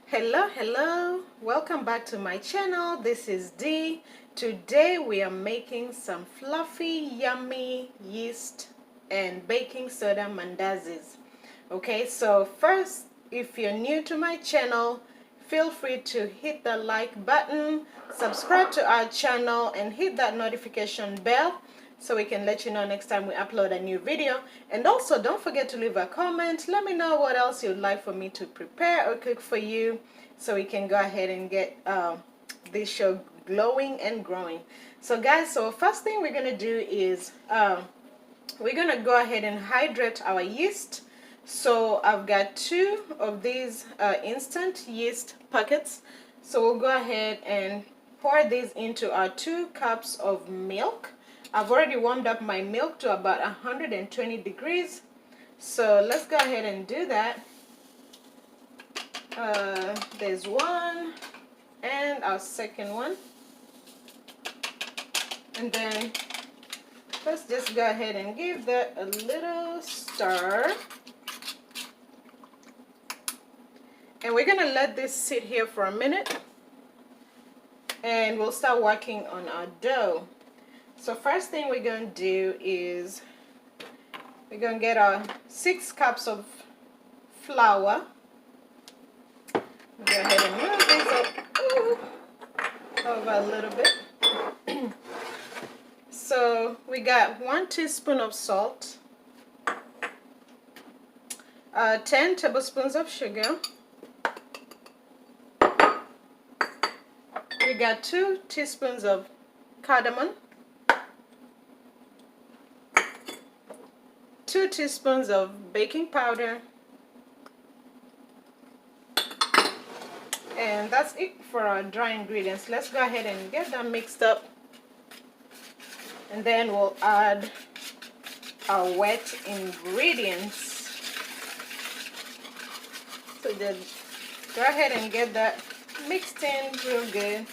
Hello, welcome back to my channel. This is Dee. Today we are making some fluffy, yummy yeast and baking soda mandazis. Okay, so first, if you're new to my channel, feel free to hit the like button, subscribe to our channel, and hit that notification bell so we can let you know next time we upload a new video. And also, don't forget to leave a comment. Let me know what else you'd like for me to prepare or cook for you so we can go ahead and get this show glowing and growing. So guys, so first thing we're gonna do is we're gonna go ahead and hydrate our yeast. So I've got 2 of these instant yeast packets. So we'll go ahead and pour these into our 2 cups of milk. I've already warmed up my milk to about 120 degrees. So let's go ahead and do that. There's one and our second one. And then let's just go ahead and give that a little stir. And we're going to let this sit here for a minute. And we'll start working on our dough. So first thing we're going to do is we're going to get our 6 cups of flour. Go ahead and move this up over a little bit. So we got 1 teaspoon of salt, 10 tablespoons of sugar. We got 2 teaspoons of cardamom, 2 teaspoons of baking powder, and that's it for our dry ingredients. Let's go ahead and get that mixed up, and then we'll add our wet ingredients. So just go ahead and get that mixed in real good.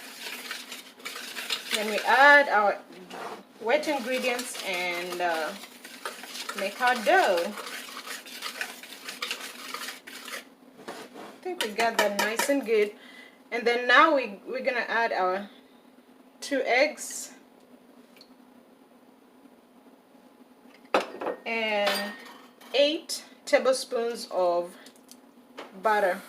Then we add our wet ingredients and make our dough. I think we got that nice and good. And then now we're gonna add our 2 eggs and 8 tablespoons of butter.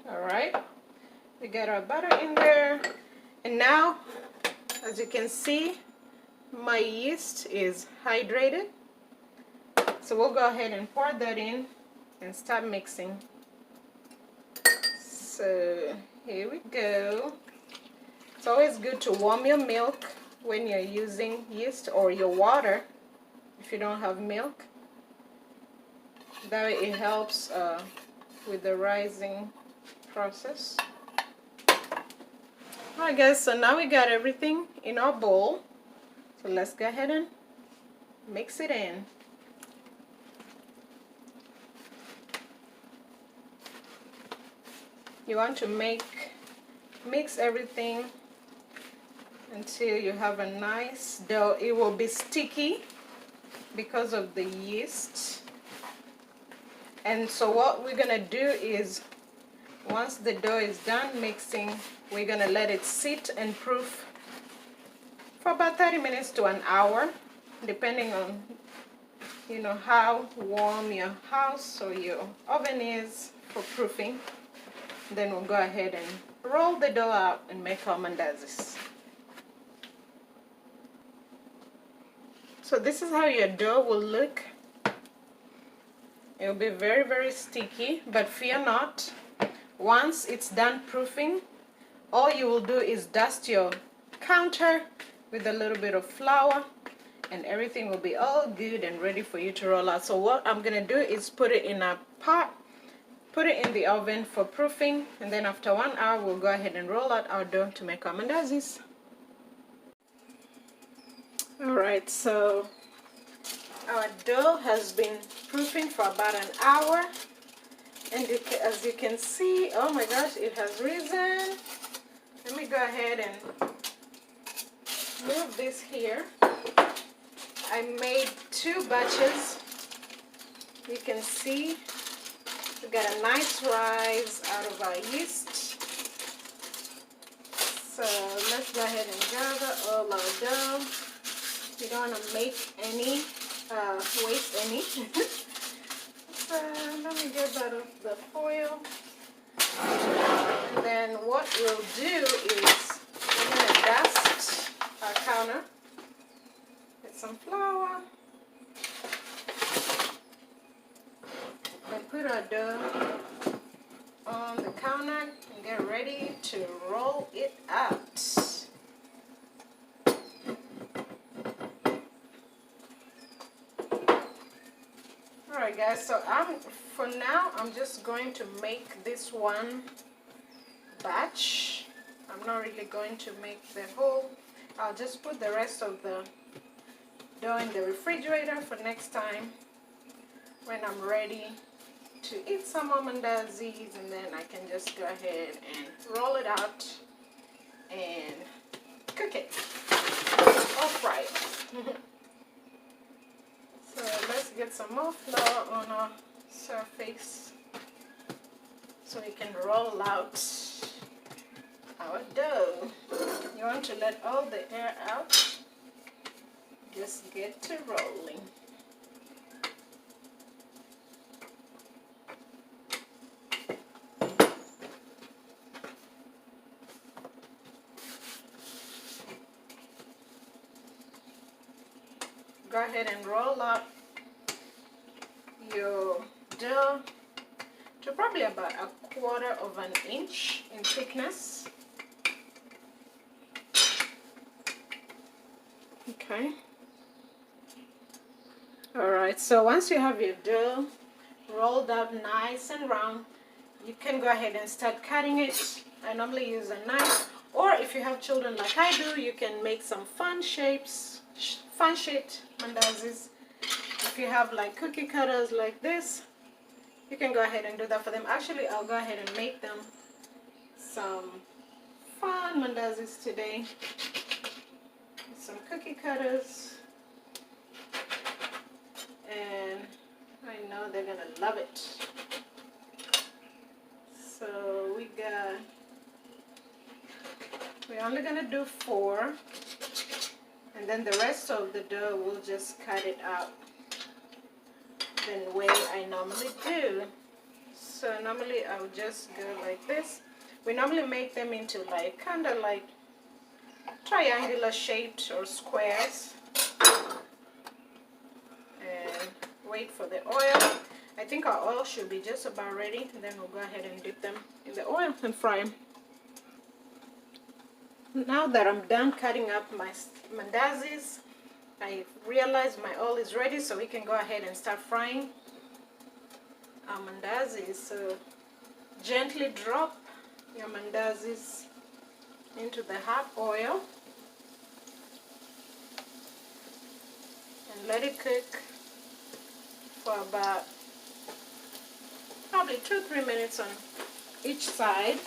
Alright, we got our butter in there, and now as you can see, my yeast is hydrated. So we'll go ahead and pour that in and start mixing. So here we go. It's always good to warm your milk when you're using yeast, or your water if you don't have milk. That way it helps with the rising process. Alright guys, so now we got everything in our bowl. So let's go ahead and mix it in. You want to mix everything until you have a nice dough. It will be sticky because of the yeast. And so what we're gonna do is, once the dough is done mixing, we're gonna let it sit and proof for about 30 minutes to an hour, depending on how warm your house or your oven is for proofing. Then we'll go ahead and roll the dough out and make our mandazis. So this is how your dough will look. It will be very, very sticky, but fear not. Once it's done proofing, all you will do is dust your counter with a little bit of flour, and everything will be all good and ready for you to roll out. So what I'm gonna do is put it in a pot, put it in the oven for proofing, and then after 1 hour we'll go ahead and roll out our dough to make our mandazis. Alright, so our dough has been proofing for about an hour, and as you can see, oh my gosh, it has risen. Let me go ahead and move this here. I made 2 batches. You can see we got a nice rise out of our yeast. So let's go ahead and gather all our dough. You don't want to make any, waste any. So let me get that off the foil. And then what we'll do is we're going to dust our counter with some flour. And put our dough on the counter and get ready to roll it out. Alright guys, so for now I'm just going to make this one batch. I'm not really going to make the whole. I'll just put the rest of the dough in the refrigerator for next time when I'm ready to eat some more mandazis, and then I can just go ahead and roll it out and cook it or fry it. So let's get some more flour on our surface so we can roll out our dough. You want to let all the air out. Just get to rolling. Go ahead and roll up your dough to probably about 1/4 of an inch in thickness. Okay. Alright, so once you have your dough rolled up nice and round, you can go ahead and start cutting it. I normally use a knife, or if you have children like I do, you can make some fun shapes, fun-shaped mandazis. If you have like cookie cutters like this, you can go ahead and do that for them. Actually, I'll go ahead and make them some fun mandazis today. Some cookie cutters, and I know they're gonna love it. So we're only gonna do 4, and then the rest of the dough we'll just cut it out the way I normally do. So normally I would just go like this. We normally make them into like kind of like triangular shaped or squares, and wait for the oil. I think our oil should be just about ready, and then we'll go ahead and dip them in the oil and fry them. Now that I'm done cutting up my mandazis, I realize my oil is ready, so we can go ahead and start frying our mandazis. So gently drop your mandazis into the hot oil and let it cook for about probably 2-3 minutes on each side.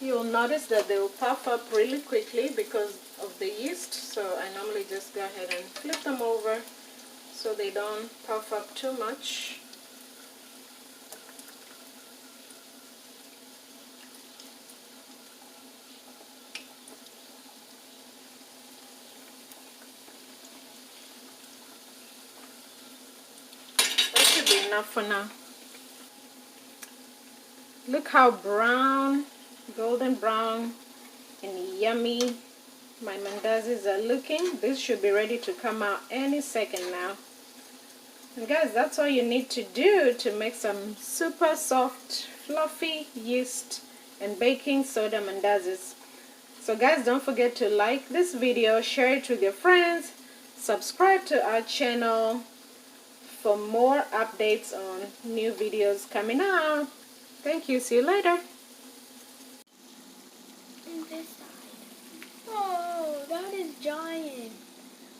You'll notice that they will puff up really quickly because of the yeast, so I normally just go ahead and flip them over so they don't puff up too much. That should be enough for now. Look how brown, golden brown and yummy my mandazis are looking. This should be ready to come out any second now. And guys, that's all you need to do to make some super soft, fluffy yeast and baking soda mandazis. So guys, don't forget to like this video, share it with your friends, subscribe to our channel for more updates on new videos coming out. Thank you. See you later. This side. Oh, that is giant.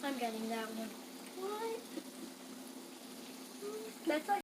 I'm getting that one. What? That's like